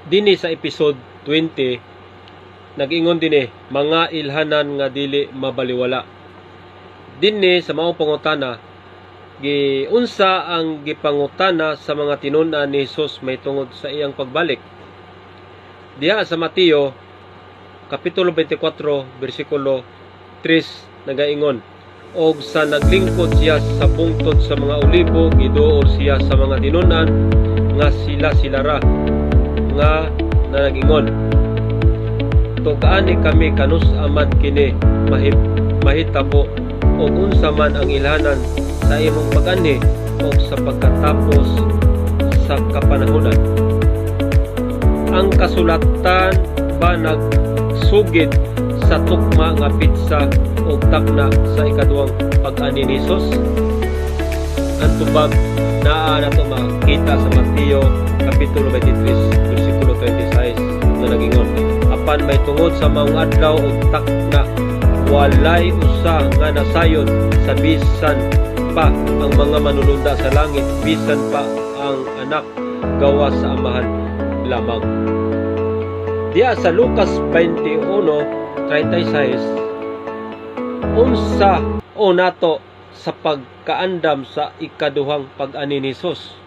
Dinhi sa episode 20 nag-ingon dinhi mga ilhanan nga dili mabaliwala. Dinhi sa maong pangutana giunsa ang gipangutana sa mga tinun-an ni Hesus may tungod sa iyang pagbalik. Diha sa Mateo kapitulo 24 bersikulo 3 nagaingon, og sa naglingkod siya sa bungtod sa mga olibo giduol siya sa mga tinun-an nga sila ra nga nagingon, tukaani kami kanus aman kini mahitabo og unsa man ang ilhanan sa imong pag-ani o sa pagkatapos sa kapanahunan. Ang kasulatan ba nagsugid sa tukma nga pitsa o takna sa ikaduhang pag-ani ni Hesus? Ang tubag naa nato makita sa Mateo kapitulo 23 bersikulo 26 na nagingon, apan may tungod sa maong adlaw og takna walay usa nga nasayon sa bisan pa ang mga manununda sa langit, bisan pa ang anak gawa sa amahan lamang. Diya sa Lucas 21:36 unsa o nato sa pagkaandam sa ikaduhang pag-ani ni Hesus?